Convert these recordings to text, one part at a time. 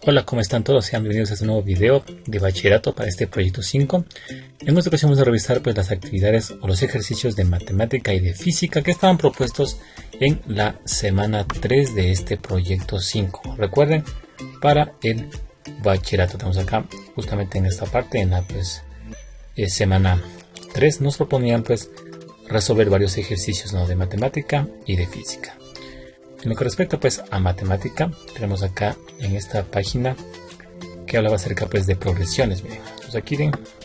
Hola, ¿cómo están todos? Sean bienvenidos a este nuevo video de bachillerato para este proyecto 5. En esta ocasión vamos a revisar las actividades o los ejercicios de matemática y de física que estaban propuestos en la semana 3 de este proyecto 5. Recuerden, para el bachillerato tenemos acá justamente en esta parte, en la semana 3, nos proponían resolver varios ejercicios de matemática y de física. En lo que respecta a matemática, tenemos acá en esta página que hablaba acerca de progresiones. Miren, pues aquí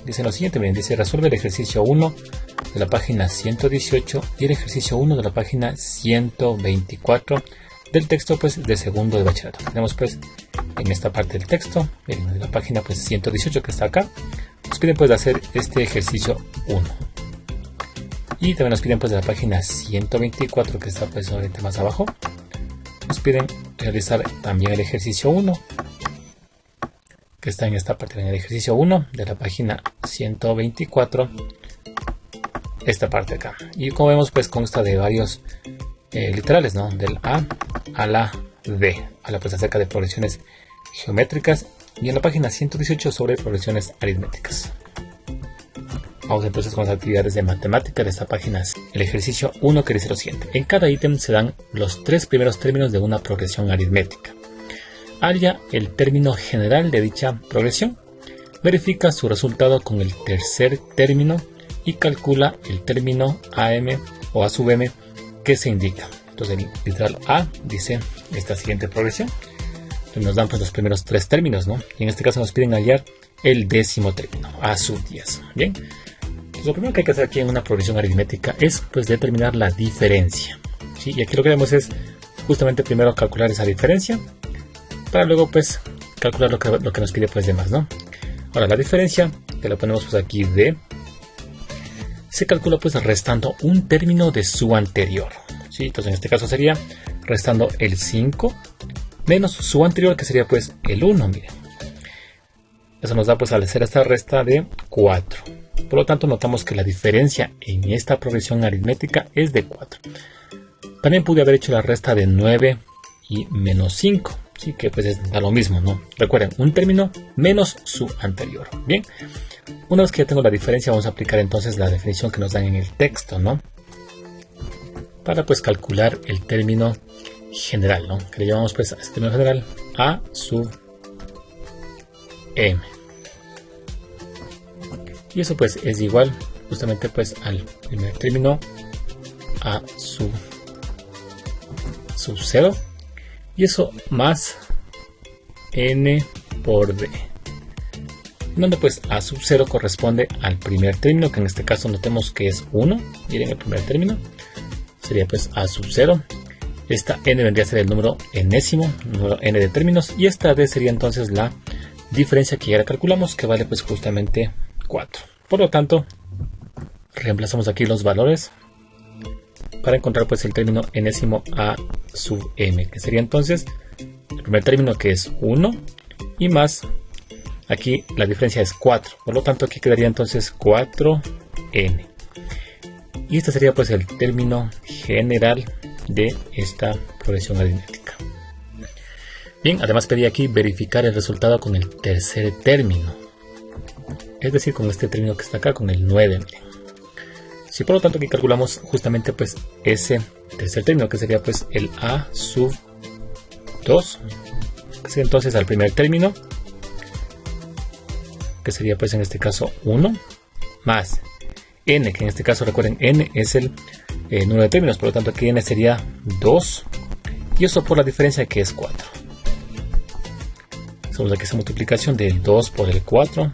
dice lo siguiente, miren, dice resuelve el ejercicio 1 de la página 118 y el ejercicio 1 de la página 124 del texto de segundo de bachillerato. Tenemos en esta parte del texto, miren, de la página 118 que está acá, nos piden hacer este ejercicio 1. Y también nos piden de la página 124 que está ahorita más abajo. Nos piden realizar también el ejercicio 1 que está en esta parte, en el ejercicio 1 de la página 124, esta parte acá. Y como vemos consta de varios literales, del A a la D, acerca de progresiones geométricas, y en la página 118 sobre progresiones aritméticas. Vamos entonces con las actividades de matemática de esta página. El ejercicio 1 que dice lo siguiente. En cada ítem se dan los 3 primeros términos de una progresión aritmética. Halla el término general de dicha progresión. Verifica su resultado con el tercer término y calcula el término AM o A sub M que se indica. Entonces el literal A dice esta siguiente progresión. Entonces nos dan los primeros 3 términos, Y en este caso nos piden hallar el décimo término, A sub 10. Bien. Lo primero que hay que hacer aquí en una progresión aritmética es determinar la diferencia, ¿sí? Y aquí lo que vemos es justamente primero calcular esa diferencia para luego calcular lo que nos pide de más, Ahora la diferencia que la ponemos aquí D se calcula restando un término de su anterior, ¿sí? Entonces en este caso sería restando el 5 menos su anterior, que sería el 1, miren. Eso nos da al hacer esta resta de 4. Por lo tanto, notamos que la diferencia en esta progresión aritmética es de 4. También pude haber hecho la resta de 9 y menos 5, ¿sí? Que da lo mismo, Recuerden, un término menos su anterior. Bien, una vez que ya tengo la diferencia, vamos a aplicar entonces la definición que nos dan en el texto, Para calcular el término general, Que le llamamos a este término general A sub M. Y eso es igual justamente al primer término A sub 0 y eso más N por D, donde A sub 0 corresponde al primer término, que en este caso notemos que es 1. Miren, el primer término sería A sub 0. Esta N vendría a ser el número enésimo, número N de términos, y esta D sería entonces la diferencia que ya calculamos, que vale justamente 4. Por lo tanto, reemplazamos aquí los valores para encontrar el término enésimo A sub M, que sería entonces el primer término, que es 1, y más aquí la diferencia es 4. Por lo tanto, aquí quedaría entonces 4N. Y este sería el término general de esta progresión aritmética. Bien, además pedí aquí verificar el resultado con el tercer término. Es decir, con este término que está acá, con el 9. Miren. Si por lo tanto aquí calculamos justamente ese tercer término, que sería el A sub 2, que sería entonces al primer término, que sería en este caso 1, más N, que en este caso recuerden, N es el número de términos, por lo tanto aquí N sería 2, y eso por la diferencia que es 4. Hacemos aquí esa multiplicación del 2 por el 4.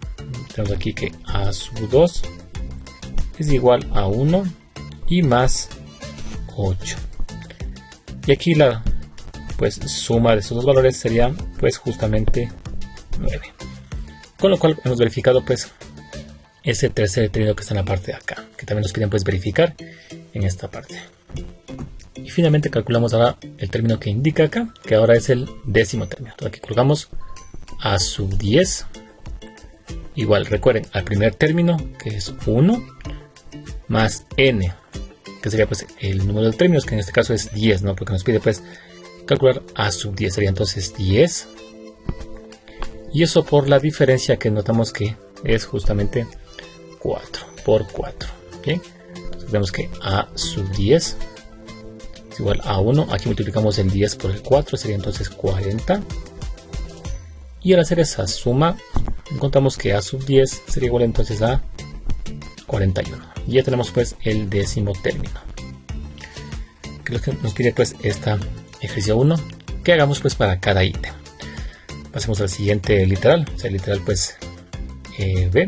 Tenemos aquí que A sub 2 es igual a 1 y más 8. Y aquí la suma de estos dos valores sería justamente 9. Con lo cual hemos verificado ese tercer término que está en la parte de acá, que también nos piden verificar en esta parte. Y finalmente calculamos ahora el término que indica acá, que ahora es el décimo término. Entonces aquí colocamos A sub 10 igual, recuerden, al primer término, que es 1, más N, que sería el número de términos, que en este caso es 10, porque nos pide calcular A sub 10, sería entonces 10 Y eso por la diferencia que notamos que es justamente 4 por 4. Bien, entonces vemos que a sub 10 es igual a 1. Aquí multiplicamos el 10 por el 4, sería entonces 40. Y al hacer esa suma, encontramos que a sub 10 sería igual entonces a 41. Y ya tenemos pues el décimo término. Que es lo que nos pide pues esta ejercicio 1, que hagamos pues para cada ítem. Pasemos al siguiente literal. O sea, el literal pues B.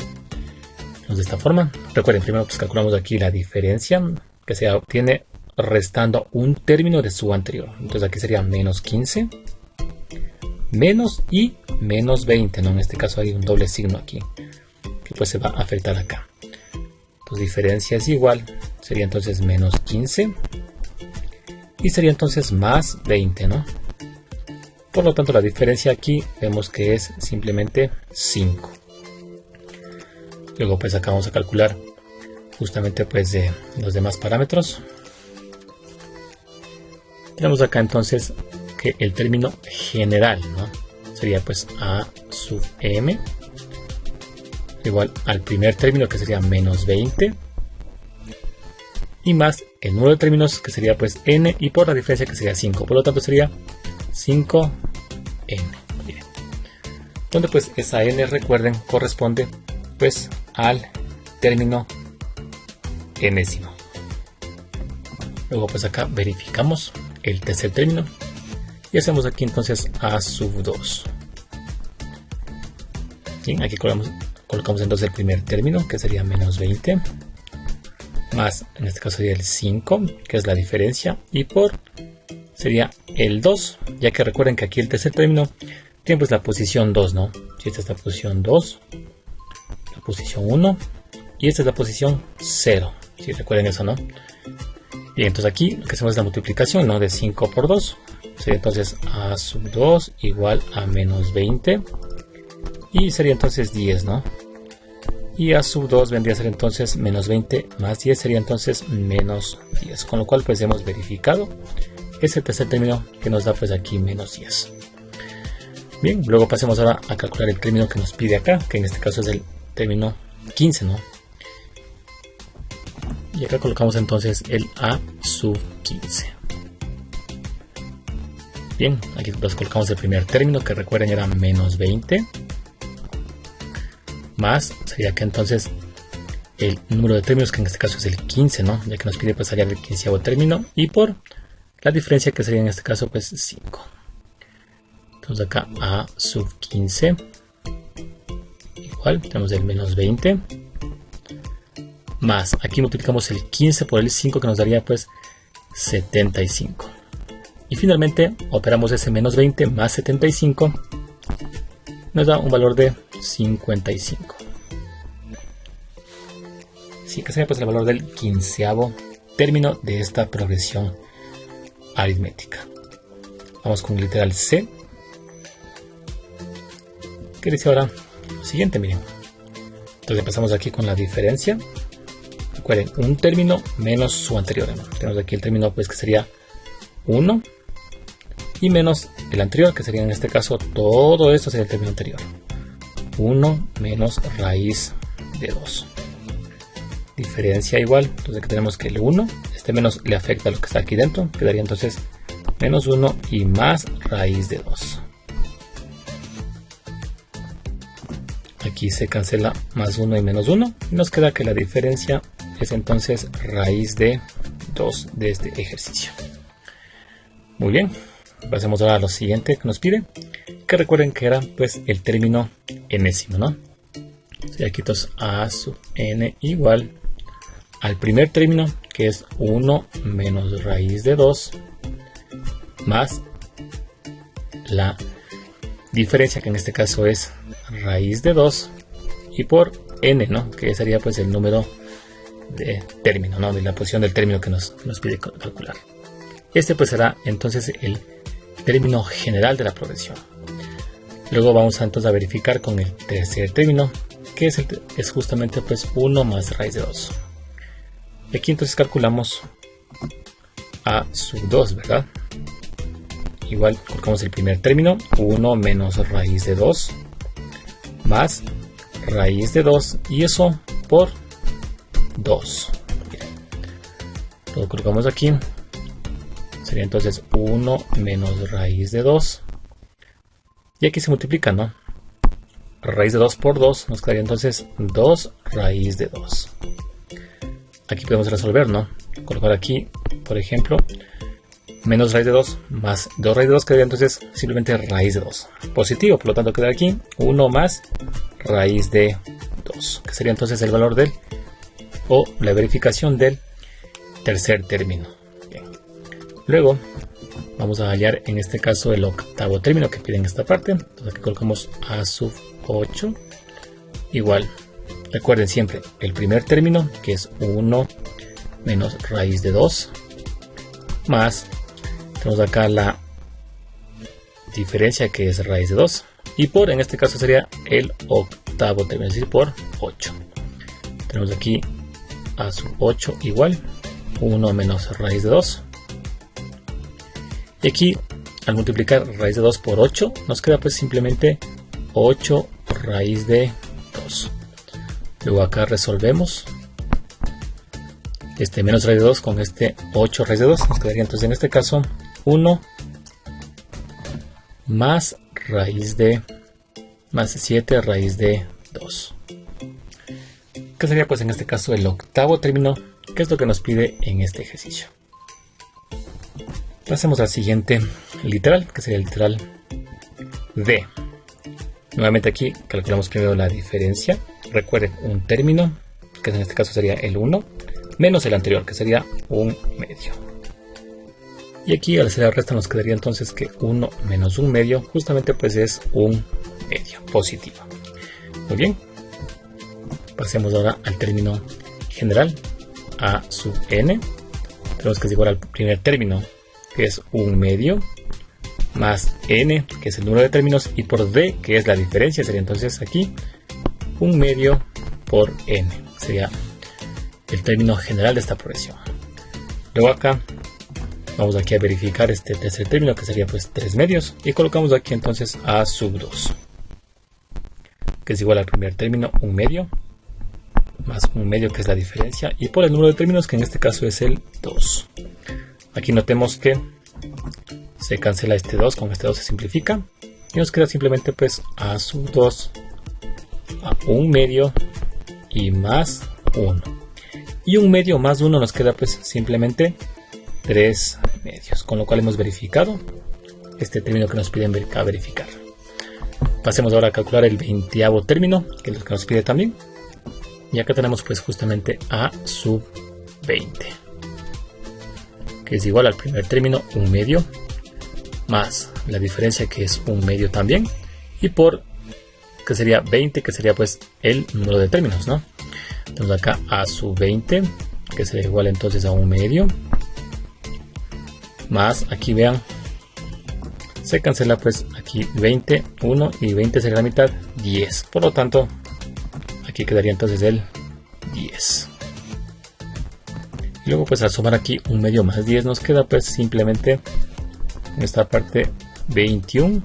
De esta forma. Recuerden, primero pues calculamos aquí la diferencia que se obtiene restando un término de su anterior. Entonces aquí sería menos 15, menos y menos 20, ¿no? En este caso hay un doble signo aquí, que pues se va a afectar acá. Entonces diferencia es igual, sería entonces menos 15 y sería entonces más 20, ¿no? Por lo tanto la diferencia aquí vemos que es simplemente 5. Luego pues acá vamos a calcular justamente pues de los demás parámetros. Tenemos acá entonces que el término general, ¿no? Sería pues a sub m igual al primer término, que sería menos 20, y más el número de términos, que sería pues n, y por la diferencia, que sería 5. Por lo tanto sería 5n. Bien. Donde pues esa n, recuerden, corresponde pues al término enésimo. Luego pues acá verificamos el tercer término y hacemos aquí entonces a sub 2. Bien, aquí colocamos entonces el primer término, que sería menos 20, más en este caso sería el 5, que es la diferencia, y por sería el 2, ya que recuerden que aquí el tercer término tiene pues la posición 2, ¿no? Si esta es la posición 2, la posición 1, y esta es la posición 0, si recuerden eso, ¿no? Bien, entonces aquí lo que hacemos es la multiplicación, ¿no? De 5 por 2, sería entonces a sub 2 igual a menos 20, y sería entonces 10, ¿no? Y a sub 2 vendría a ser entonces menos 20 más 10, sería entonces menos 10, con lo cual pues hemos verificado ese tercer término que nos da pues aquí menos 10. Bien, luego pasemos ahora a calcular el término que nos pide acá, que en este caso es el término 15, ¿no? Y acá colocamos entonces el a sub 15. Bien, aquí nos colocamos el primer término, que recuerden era menos 20, más sería que entonces el número de términos, que en este caso es el 15, ¿no? Ya que nos pide pues hallar el 15º término, y por la diferencia, que sería en este caso pues 5. Entonces acá a sub 15 igual, tenemos el menos 20, más aquí multiplicamos el 15 por el 5, que nos daría pues 75. Y finalmente operamos ese menos 20 más 75, nos da un valor de 55. Sí, que sería pues el valor del 15º término de esta progresión aritmética. Vamos con el literal C, que dice ahora lo siguiente, miren. Entonces empezamos aquí con la diferencia. Recuerden, un término menos su anterior, ¿no? Tenemos aquí el término pues que sería 1 y menos el anterior, que sería en este caso todo esto sería el término anterior. 1 menos raíz de 2. Diferencia igual, entonces aquí tenemos que el 1, este menos le afecta a lo que está aquí dentro, quedaría entonces menos 1 y más raíz de 2. Aquí se cancela más 1 y menos 1 y nos queda que la diferencia es entonces raíz de 2 de este ejercicio. Muy bien, pasemos ahora a lo siguiente que nos pide, que recuerden que era pues el término enésimo, ¿no? Y aquí entonces a sub n igual al primer término, que es 1 menos raíz de 2, más la diferencia, que en este caso es raíz de 2, y por n, ¿no? Que sería pues el número de término, ¿no? De la posición del término que nos pide calcular. Este pues será entonces el término general de la progresión. Luego vamos entonces a verificar con el tercer término, que es justamente pues 1 más raíz de 2. Y aquí entonces calculamos a sub 2, ¿verdad? Igual colocamos el primer término, 1 menos raíz de 2, más raíz de 2 y eso por 2. Lo colocamos aquí. Sería entonces 1 menos raíz de 2. Y aquí se multiplica, ¿no? Raíz de 2 por 2 nos quedaría entonces 2 raíz de 2. Aquí podemos resolver, ¿no? Colocar aquí, por ejemplo, menos raíz de 2 más 2 raíz de 2 quedaría entonces simplemente raíz de 2. Positivo, por lo tanto queda aquí 1 más raíz de 2, que sería entonces el valor del, o la verificación del tercer término. Bien. Luego vamos a hallar en este caso el octavo término que pide en esta parte. Entonces aquí colocamos a sub 8 igual, recuerden siempre el primer término que es 1 menos raíz de 2 más, tenemos acá la diferencia que es raíz de 2 y por, en este caso sería el octavo término, es decir, por 8. Tenemos aquí a sub 8 igual 1 menos raíz de 2. Y aquí, al multiplicar raíz de 2 por 8, nos queda pues simplemente 8 raíz de 2. Luego acá resolvemos. Este menos raíz de 2 con este 8 raíz de 2. Nos quedaría entonces en este caso 1 más raíz de, más 7 raíz de 2. Que sería pues en este caso el octavo término, que es lo que nos pide en este ejercicio. Pasemos al siguiente literal, que sería el literal D. Nuevamente aquí calculamos primero la diferencia. Recuerden, un término, que en este caso sería el 1, menos el anterior, que sería 1 medio. Y aquí al hacer la resta nos quedaría entonces que 1 menos 1 medio, justamente pues es 1 medio, positivo. Muy bien. Pasemos ahora al término general, a sub n. Tenemos que es igual al primer término, que es 1 medio, más n, que es el número de términos, y por d, que es la diferencia, sería entonces aquí 1 medio por n. Sería el término general de esta progresión. Luego acá, vamos aquí a verificar este tercer término, que sería pues 3 medios, y colocamos aquí entonces a sub 2, que es igual al primer término, 1 medio, más 1 medio, que es la diferencia, y por el número de términos, que en este caso es el 2. Aquí notemos que se cancela este 2, con este 2 se simplifica, y nos queda simplemente pues a sub 2, a 1 medio, y más 1. Y 1 medio más 1 nos queda pues simplemente 3 medios, con lo cual hemos verificado este término que nos piden verificar. Pasemos ahora a calcular el 20avo término, que es lo que nos pide también. Y acá tenemos pues justamente a sub 20, que es igual al primer término, 1 medio, más la diferencia que es 1 medio también, y por, que sería 20, que sería pues el número de términos, ¿no? Tenemos acá a sub 20, que sería igual entonces a 1 medio, más, aquí vean, se cancela pues aquí 20, 1 y 20 sería la mitad, 10, por lo tanto aquí quedaría entonces el 10. Y luego pues al sumar aquí 1 medio más 10 nos queda pues simplemente en esta parte 21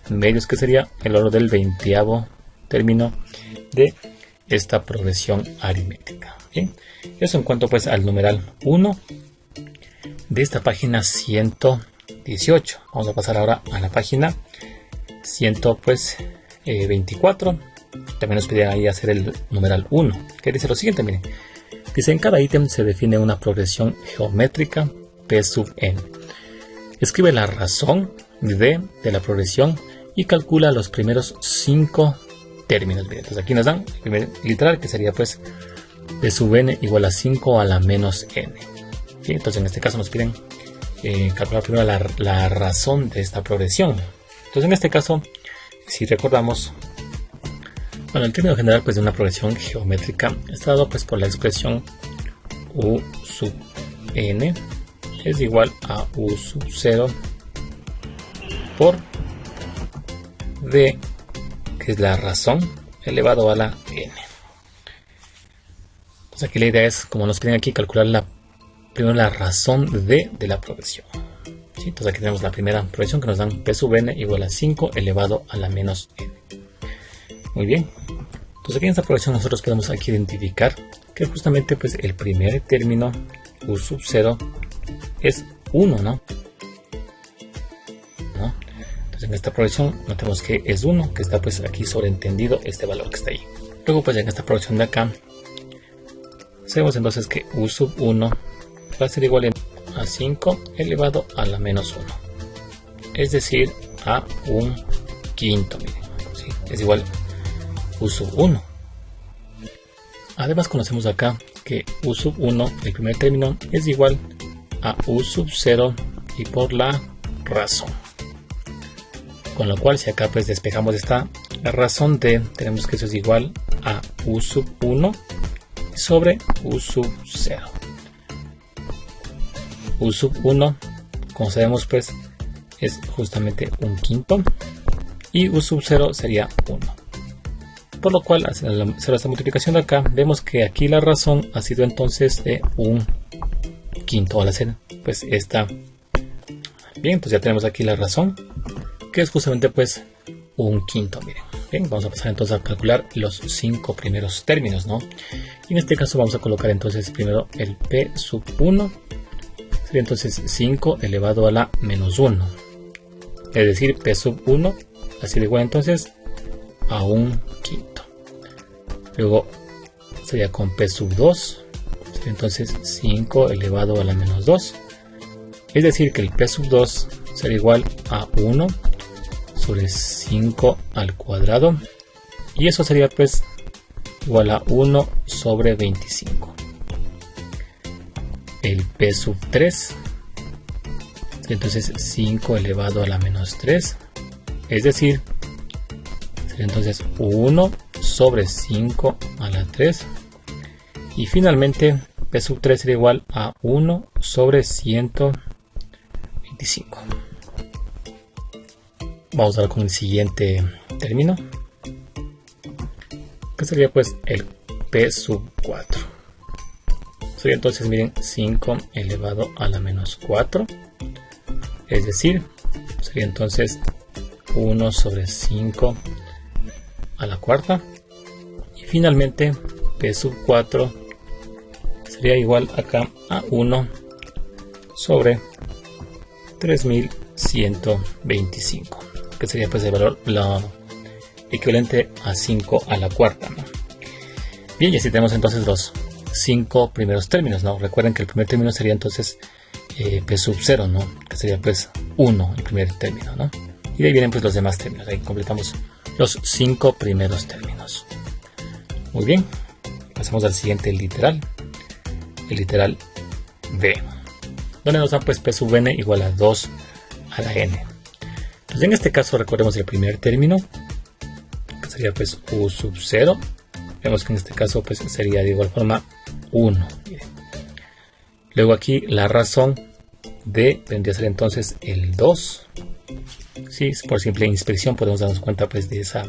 medios, que sería el valor del 20avo término de esta progresión aritmética. Bien, eso en cuanto pues al numeral 1 de esta página 118. Vamos a pasar ahora a la página 124. También nos piden ahí hacer el numeral 1, que dice lo siguiente, miren. Dice, en cada ítem se define una progresión geométrica P sub n. Escribe la razón de la progresión y calcula los primeros 5 términos. Miren, entonces aquí nos dan el primer literal, que sería pues P sub n igual a 5 a la menos n. ¿Sí? Entonces en este caso nos piden calcular primero la razón de esta progresión. Entonces en este caso, si recordamos, bueno, el término general pues de una progresión geométrica está dado pues por la expresión u sub n es igual a u sub 0 por d, que es la razón, elevado a la n. Entonces aquí la idea es, como nos piden aquí, calcular primero la razón de la progresión. ¿Sí? Entonces aquí tenemos la primera progresión, que nos dan p sub n igual a 5 elevado a la menos n. Muy bien. Entonces aquí en esta progresión nosotros podemos aquí identificar que justamente pues el primer término u sub 0 es 1, ¿no? Entonces en esta progresión notemos que es 1, que está pues aquí sobreentendido este valor que está ahí. Luego pues en esta progresión de acá sabemos entonces que u sub 1 va a ser igual a 5 elevado a la menos 1, es decir, a un quinto, miren, ¿sí? Es igual u sub 1. Además conocemos acá que u sub 1, el primer término, es igual a u sub 0 y por la razón. Con lo cual si acá pues despejamos esta razón de, tenemos que eso es igual a u sub 1 sobre u sub 0. U sub 1, como sabemos pues, es justamente un quinto y u sub 0 sería 1. Por lo cual, al hacer esta multiplicación de acá, vemos que aquí la razón ha sido entonces de un quinto al hacer pues esta. Bien, pues ya tenemos aquí la razón, que es justamente pues un quinto, miren. Bien, vamos a pasar entonces a calcular los 5 primeros términos, ¿no? Y en este caso vamos a colocar entonces primero el p sub 1, sería entonces 5 elevado a la menos 1, es decir, p sub 1 va a ser igual entonces a un quinto. Luego sería con p sub 2, sería entonces 5 elevado a la menos 2, es decir que el p sub 2 será igual a 1 sobre 5 al cuadrado, y eso sería pues igual a 1 sobre 25. El p sub 3 sería entonces 5 elevado a la menos 3, es decir, sería entonces 1 sobre 5 a la 3, y finalmente p sub 3 sería igual a 1 sobre 125. Vamos ahora con el siguiente término, que sería pues el p sub 4. Sería entonces, miren, 5 elevado a la menos 4, es decir, sería entonces 1 sobre 5 a la cuarta, y finalmente p sub 4 sería igual acá a 1 sobre 3125, que sería pues el valor equivalente a 5 a la cuarta, ¿no? Bien, y así tenemos entonces los 5 primeros términos, ¿no? Recuerden que el primer término sería entonces p sub 0, ¿no? Que sería pues 1 el primer término, ¿no? Y de ahí vienen pues los demás términos. Ahí completamos los 5 primeros términos. Muy bien, pasamos al siguiente literal, el literal b, donde nos da pues p sub n igual a 2 a la n. Entonces en este caso recordemos el primer término, que sería pues u sub 0. Vemos que en este caso pues sería de igual forma 1. Miren. Luego aquí la razón de vendría a ser entonces el 2. Sí, por simple inspección podemos darnos cuenta pues de esa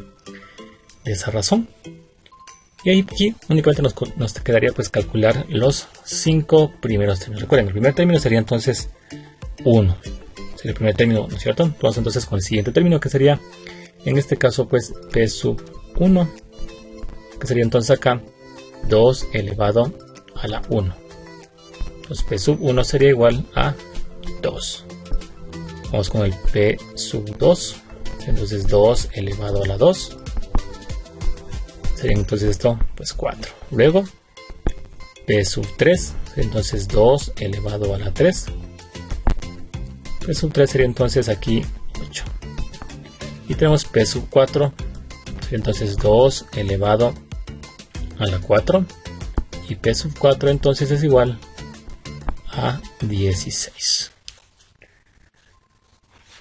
razón. Y ahí aquí únicamente nos quedaría pues calcular los 5 primeros términos. Recuerden, el primer término sería entonces 1. Sería el primer término, ¿no es cierto? Vamos entonces con el siguiente término, que sería en este caso pues p sub 1, que sería entonces acá 2 elevado a la 1. Entonces p sub 1 sería igual a 2. Vamos con el p sub 2, entonces 2 elevado a la 2. Sería entonces esto pues 4. Luego p sub 3, entonces 2 elevado a la 3. P sub 3 sería entonces aquí 8. Y tenemos p sub 4, entonces 2 elevado a la 4. Y p sub 4 entonces es igual a 16.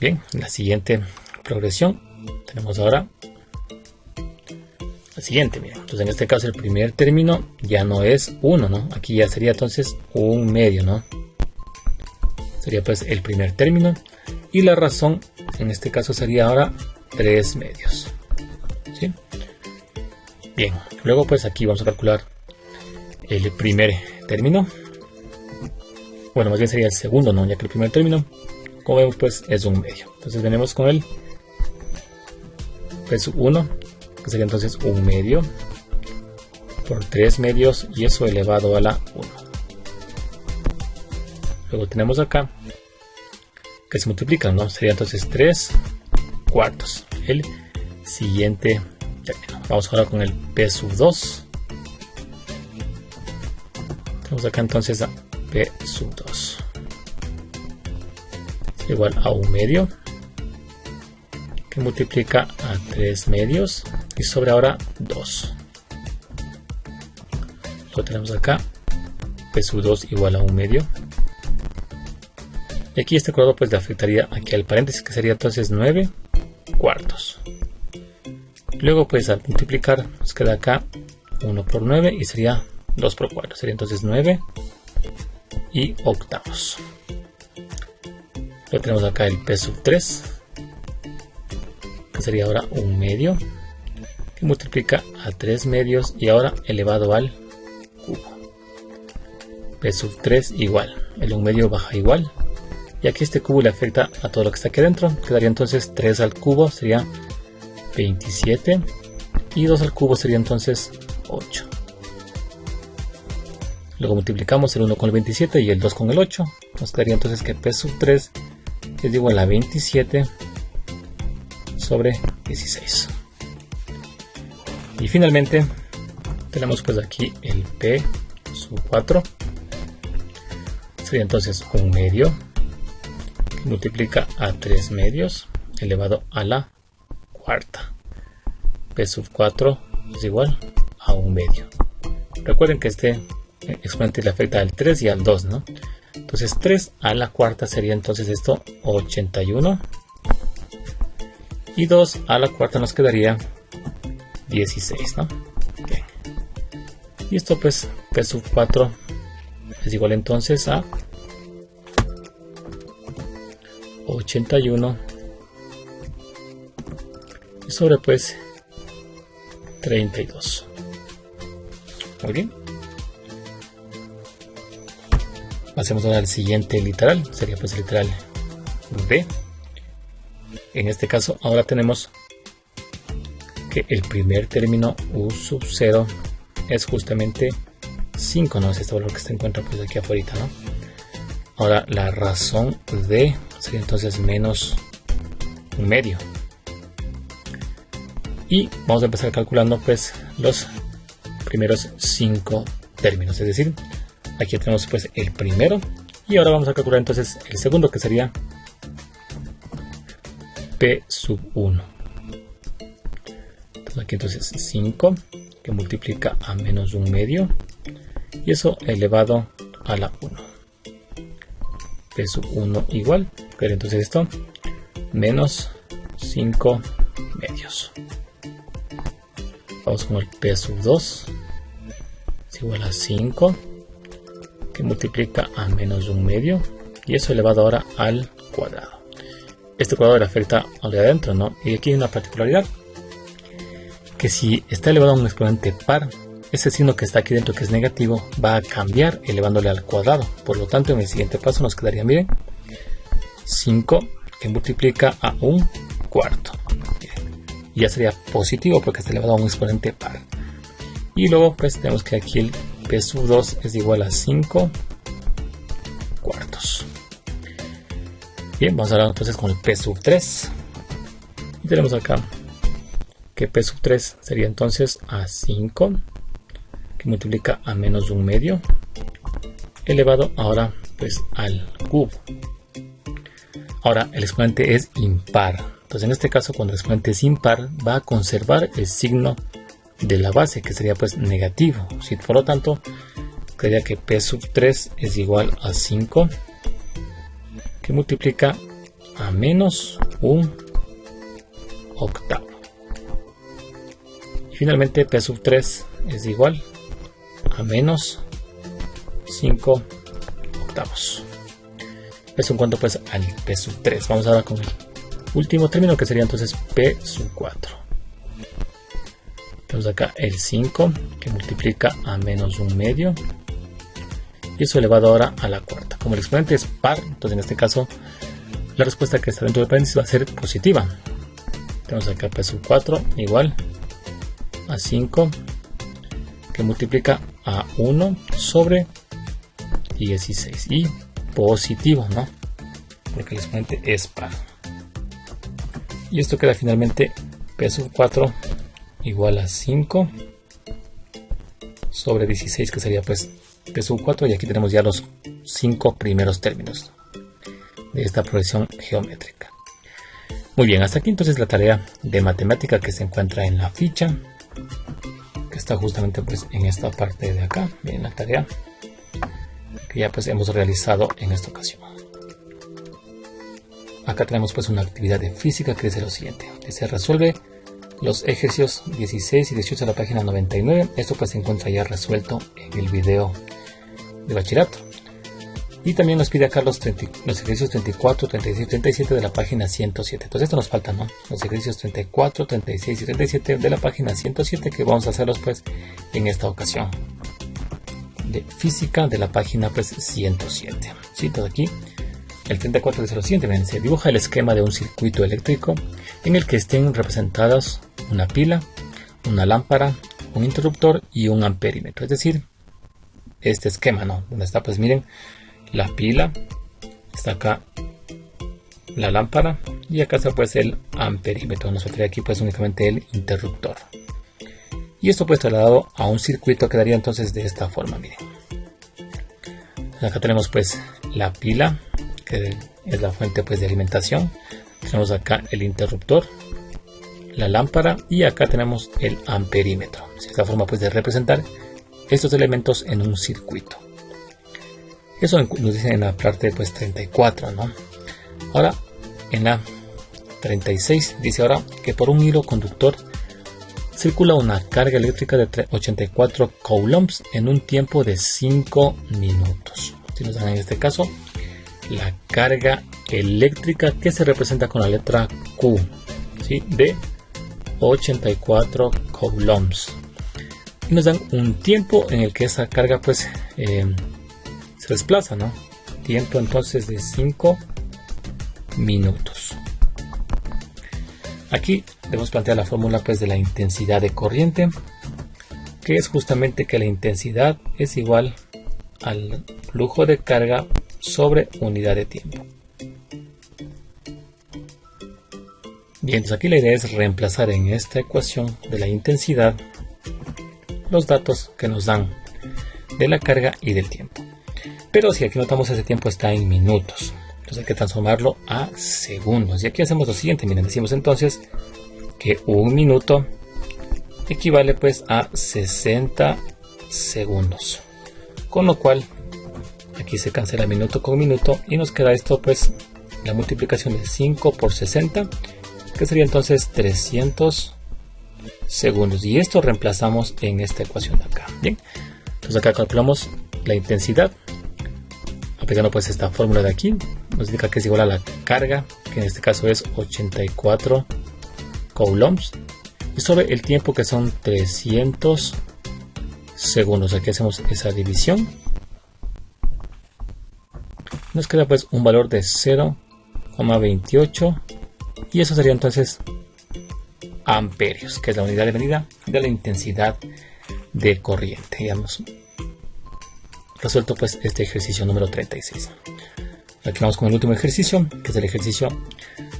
Bien, la siguiente progresión tenemos ahora la siguiente, miren. Entonces en este caso el primer término ya no es 1, ¿no? Aquí ya sería entonces un medio, ¿no? Sería pues el primer término, y la razón en este caso sería ahora 3 medios, ¿sí? Bien, luego pues aquí vamos a calcular el primer término. Bueno, más bien sería el segundo, ¿no? Ya que el primer término, como vemos, pues es un medio. Entonces venimos con el p sub 1, que sería entonces 1 medio por 3 medios y eso elevado a la 1. Luego tenemos acá que se multiplican, ¿no? Sería entonces 3 cuartos. El siguiente término. Vamos ahora con el P sub 2. Tenemos acá entonces a P sub 2 igual a 1 medio que multiplica a 3 medios y sobre ahora 2. Lo tenemos acá, P sub 2 igual a 1 medio. Y aquí este cuadrado pues le afectaría aquí al paréntesis, que sería entonces 9 cuartos. Luego pues al multiplicar nos queda acá 1 por 9 y sería 2 por 4. Sería entonces 9 y octavos. Luego tenemos acá el P sub 3, que sería ahora 1 medio, que multiplica a 3 medios y ahora elevado al cubo. P sub 3 igual, el 1 medio baja igual, y aquí este cubo le afecta a todo lo que está aquí dentro. Quedaría entonces 3 al cubo, sería 27, y 2 al cubo sería entonces 8. Luego multiplicamos el 1 con el 27 y el 2 con el 8, nos quedaría entonces que P sub 3 es igual a 27 sobre 16. Y finalmente tenemos pues aquí el P sub 4, sería entonces 1 medio que multiplica a 3 medios elevado a la cuarta. P sub 4 es igual a 1 medio. Recuerden que este exponente le afecta al 3 y al 2, ¿no? Entonces 3 a la cuarta sería entonces esto 81. Y 2 a la cuarta nos quedaría 16, ¿no? Bien. Y esto pues P sub 4 es igual entonces a 81 y sobre pues 32. Muy bien. Pasemos ahora al siguiente literal, sería pues el literal B. En este caso ahora tenemos que el primer término U sub 0 es justamente 5, ¿no? Es este valor que se encuentra pues aquí afuera, ¿no? Ahora la razón de sería entonces menos 1 medio. Y vamos a empezar calculando pues los primeros 5 términos, es decir, aquí tenemos pues el primero y ahora vamos a calcular entonces el segundo, que sería P sub 1. Entonces aquí entonces 5 que multiplica a menos 1 medio y eso elevado a la 1. P sub 1 igual, pero entonces esto menos 5 medios. Vamos con el P sub 2 es igual a 5 que multiplica a menos 1 medio y eso elevado ahora al cuadrado. Este cuadrado le afecta al de adentro, ¿no? Y aquí hay una particularidad, que si está elevado a un exponente par, ese signo que está aquí dentro, que es negativo, va a cambiar elevándole al cuadrado. Por lo tanto, en el siguiente paso nos quedaría, miren, 5 que multiplica a un cuarto. Y ya sería positivo porque está elevado a un exponente par. Y luego pues tenemos que aquí el P sub 2 es igual a 5 cuartos. Bien, vamos ahora entonces con el P sub 3. Y tenemos acá que P sub 3 sería entonces a 5 que multiplica a menos 1 medio elevado ahora pues al cubo. Ahora el exponente es impar. Entonces en este caso, cuando el exponente es impar, va a conservar el signo de la base, que sería pues negativo. ¿Sí? Por lo tanto, quedaría que P sub 3 es igual a 5 que multiplica a menos 1 octavo. Y finalmente P sub 3 es igual a menos 5 octavos. Eso en cuanto pues al P sub 3. Vamos ahora con el último término, que sería entonces P sub 4. Tenemos acá el 5 que multiplica a menos 1 medio y eso elevado ahora a la cuarta. Como el exponente es par, entonces en este caso la respuesta que está dentro del paréntesis va a ser positiva. Tenemos acá P sub 4 igual a 5 que multiplica a 1 sobre 16 y positivo, ¿no? Porque el exponente es par. Y esto queda finalmente p sub 4 igual a 5 sobre 16, que sería pues p sub 4, y aquí tenemos ya los 5 primeros términos de esta progresión geométrica. Muy bien, hasta aquí entonces la tarea de matemática que se encuentra en la ficha, que está justamente pues en esta parte de acá. Bien, la tarea que ya pues hemos realizado en esta ocasión. Acá tenemos pues una actividad de física que dice lo siguiente: que se resuelve los ejercicios 16 y 18 de la página 99. Esto pues se encuentra ya resuelto en el video de bachillerato. Y también nos pide acá los ejercicios 34, 36 y 37 de la página 107. Entonces esto nos falta, ¿no? Los ejercicios 34, 36 y 37 de la página 107, que vamos a hacerlos pues en esta ocasión. De física de la página pues 107. ¿Sí? Todo aquí. El 34 dice lo siguiente: miren, se dibuja el esquema de un circuito eléctrico en el que estén representadas una pila, una lámpara, un interruptor y un amperímetro. Es decir, este esquema, ¿no? Donde está, pues miren, la pila, está acá la lámpara y acá está pues el amperímetro. Nos refiere aquí pues únicamente el interruptor. Y esto pues trasladado a un circuito quedaría entonces de esta forma, miren. Acá tenemos pues la pila, que es la fuente pues de alimentación. Tenemos acá el interruptor, la lámpara y acá tenemos el amperímetro. Es la forma pues de representar estos elementos en un circuito. Eso nos dice en la parte pues 34, ¿no? Ahora en la 36 dice ahora que por un hilo conductor circula una carga eléctrica de 84 coulombs en un tiempo de 5 minutos. Si nos dan en este caso la carga eléctrica que se representa con la letra Q, ¿sí? De 84 coulombs. Y nos dan un tiempo en el que esa carga pues se desplaza, ¿no? Tiempo entonces de 5 minutos. Aquí debemos plantear la fórmula pues de la intensidad de corriente, que es justamente que la intensidad es igual al flujo de carga sobre unidad de tiempo. Bien, entonces aquí la idea es reemplazar en esta ecuación de la intensidad los datos que nos dan de la carga y del tiempo. Pero si aquí notamos, ese tiempo está en minutos, entonces hay que transformarlo a segundos. Y aquí hacemos lo siguiente, miren, decimos entonces que un minuto equivale pues a 60 segundos, con lo cual aquí se cancela minuto con minuto y nos queda esto pues la multiplicación de 5 por 60, que sería entonces 300 segundos, y esto reemplazamos en esta ecuación de acá. Bien, entonces acá calculamos la intensidad aplicando pues esta fórmula de aquí. Nos indica que es igual a la carga, que en este caso es 84 coulombs, y sobre el tiempo, que son 300 segundos. Aquí hacemos esa división, nos queda pues un valor de 0,28, y eso sería entonces amperios, que es la unidad de medida de la intensidad de corriente. Ya hemos resuelto pues este ejercicio número 36. Aquí vamos con el último ejercicio, que es el ejercicio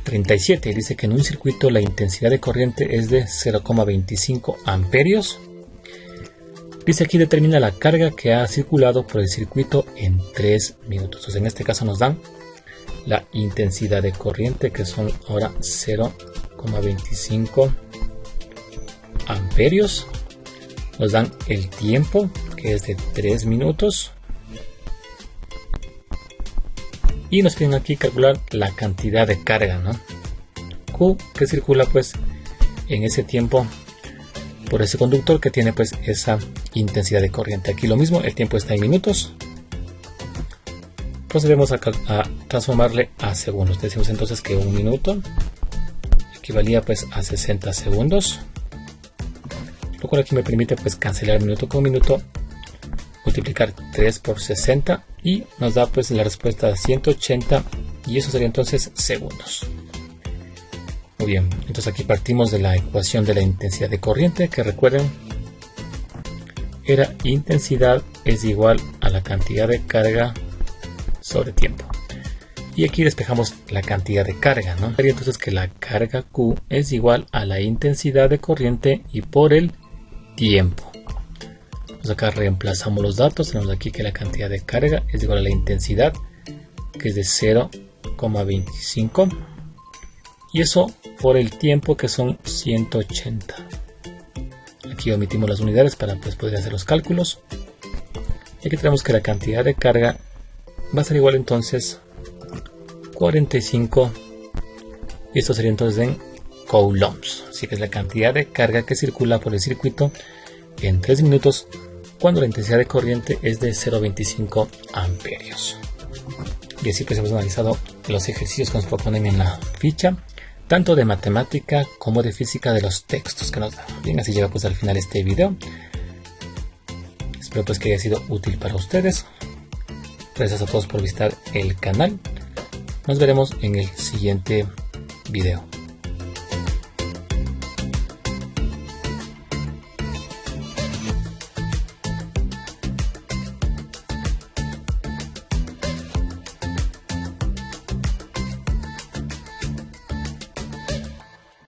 37. Dice que en un circuito la intensidad de corriente es de 0,25 amperios. Dice aquí determina la carga que ha circulado por el circuito en 3 minutos. Entonces en este caso nos dan la intensidad de corriente, que son ahora 0,25 amperios. Nos dan el tiempo, que es de 3 minutos. Y nos piden aquí calcular la cantidad de carga, ¿no? Q, que circula pues en ese tiempo por ese conductor que tiene pues esa intensidad de corriente. Aquí lo mismo, el tiempo está en minutos. Procedemos a transformarle a segundos. Decimos entonces que un minuto equivalía pues a 60 segundos. Lo cual aquí me permite pues cancelar minuto con minuto, multiplicar 3 por 60 y nos da pues la respuesta de 180, y eso sería entonces segundos. Muy Muy bien, entonces aquí partimos de la ecuación de la intensidad de corriente, que recuerden era intensidad es igual a la cantidad de carga sobre tiempo. Y aquí despejamos la cantidad de carga, ¿no? Sería entonces que la carga Q es igual a la intensidad de corriente y por el tiempo. Entonces acá reemplazamos los datos. Tenemos aquí que la cantidad de carga es igual a la intensidad, que es de 0,25. Y eso por el tiempo, que son 180. Aquí omitimos las unidades para poder hacer los cálculos. Y aquí tenemos que la cantidad de carga va a ser igual entonces 45, y esto sería entonces en coulombs, así que es la cantidad de carga que circula por el circuito en 3 minutos cuando la intensidad de corriente es de 0,25 amperios. Y así pues hemos analizado los ejercicios que nos proponen en la ficha, tanto de matemática como de física, de los textos que nos dan. Bien, así llega pues al final este video. Espero pues que haya sido útil para ustedes. Gracias a todos por visitar el canal. Nos veremos en el siguiente video.